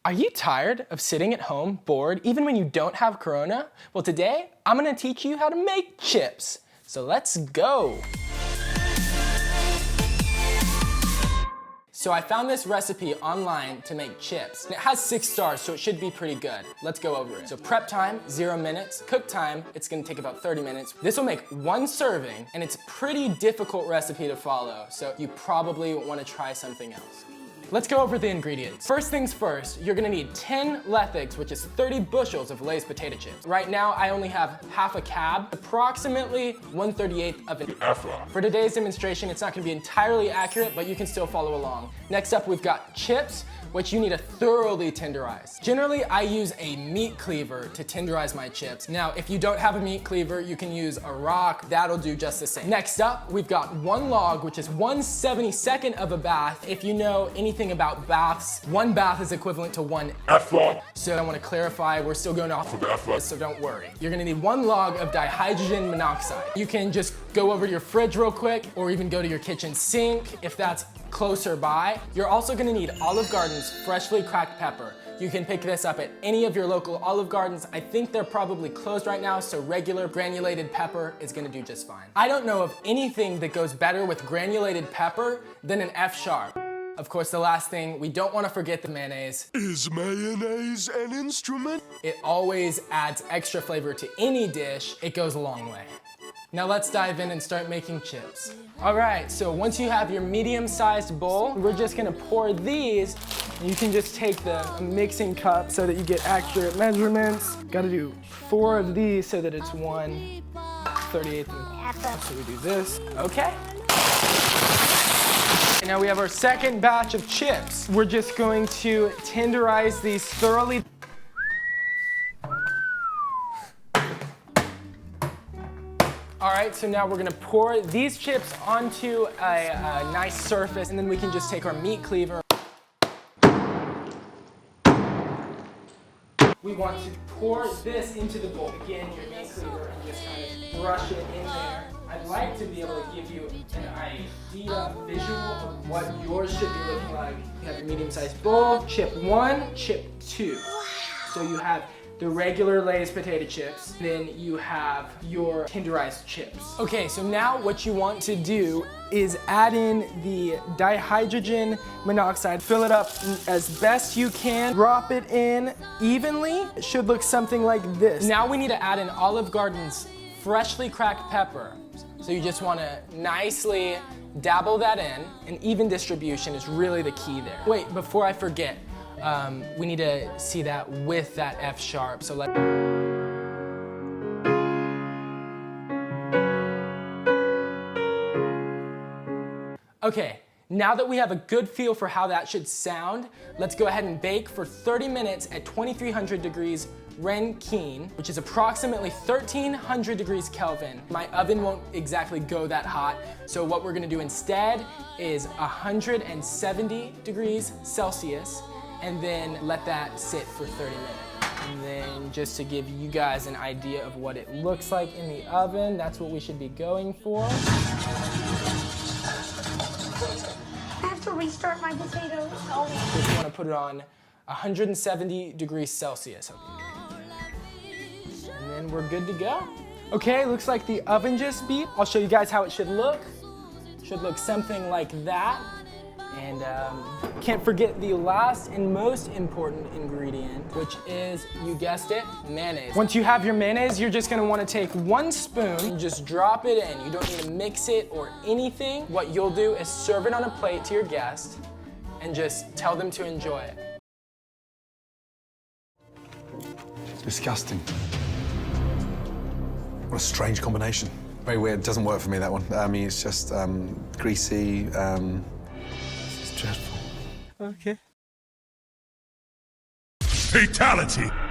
Are you tired of sitting at home, bored, even when you don't have Corona? Well, today, I'm gonna teach you how to make chips. So let's go. So I found this recipe online to make chips. It has 6 stars, so it should be pretty good. Let's go over it. So prep time, 0 minutes. Cook time, it's gonna take about 30 minutes. This will make 1 serving, and it's a pretty difficult recipe to follow, so you probably wanna try something else. Let's go over the ingredients. First things first, you're gonna need 10 Lethics, which is 30 bushels of Lay's potato chips. Right now, I only have half a cab, approximately 1/38 of an F-log. For today's demonstration, it's not gonna be entirely accurate, but you can still follow along. Next up, we've got chips, which you need to thoroughly tenderize. Generally, I use a meat cleaver to tenderize my chips. Now, if you don't have a meat cleaver, you can use a rock. That'll do just the same. Next up, we've got 1 log, which is 1/72 of a bath. If you know anything about baths, 1 bath is equivalent to 1 F-log. So I wanna clarify, we're still going off of F-log, so don't worry. You're gonna need 1 log of dihydrogen monoxide. You can just go over to your fridge real quick, or even go to your kitchen sink if that's closer by. You're also gonna need Olive Garden's freshly cracked pepper. You can pick this up at any of your local Olive Gardens. I think they're probably closed right now, so regular granulated pepper is gonna do just fine. I don't know of anything that goes better with granulated pepper than an F-sharp. Of course, the last thing, we don't wanna forget the mayonnaise. Is mayonnaise an instrument? It always adds extra flavor to any dish. It goes a long way. Now let's dive in and start making chips. All right, so once you have your medium-sized bowl, we're just gonna pour these. And you can just take the mixing cup so that you get accurate measurements. Gotta do 4 of these so that it's 1/38. So we do this, okay. And now we have our second batch of chips. We're just going to tenderize these thoroughly. All right, so now we're gonna pour these chips onto a nice surface, and then we can just take our meat cleaver. We want to pour this into the bowl. Again, your meat cleaver, and just kind of brush it in there. I'd like to be able to give you an idea, visual of what yours should be looking like. You have your medium-sized bowl, chip 1, chip 2. So you have the regular Lay's potato chips, then you have your tenderized chips. Okay, so now what you want to do is add in the dihydrogen monoxide. Fill it up as best you can. Drop it in evenly. It should look something like this. Now we need to add in Olive Garden's freshly cracked pepper. So you just wanna nicely dabble that in. An even distribution is really the key there. Wait, before I forget, we need to see that with that F-sharp, so let. Okay, now that we have a good feel for how that should sound, let's go ahead and bake for 30 minutes at 2300 degrees Rankine, which is approximately 1300 degrees Kelvin. My oven won't exactly go that hot, so what we're gonna do instead is 170 degrees Celsius, and then let that sit for 30 minutes. And then just to give you guys an idea of what it looks like in the oven, that's what we should be going for. I have to restart my potatoes. Oh. Just want to put it on 170 degrees Celsius. And then we're good to go. Okay, looks like the oven just beeped. I'll show you guys how it should look. Should look something like that. And can't forget the last and most important ingredient, which is, you guessed it, mayonnaise. Once you have your mayonnaise, you're just gonna wanna take 1 spoon and just drop it in. You don't need to mix it or anything. What you'll do is serve it on a plate to your guest and just tell them to enjoy it. Disgusting. What a strange combination. Very weird, doesn't work for me, that one. I mean, it's just greasy, it's dreadful. Okay. Fatality!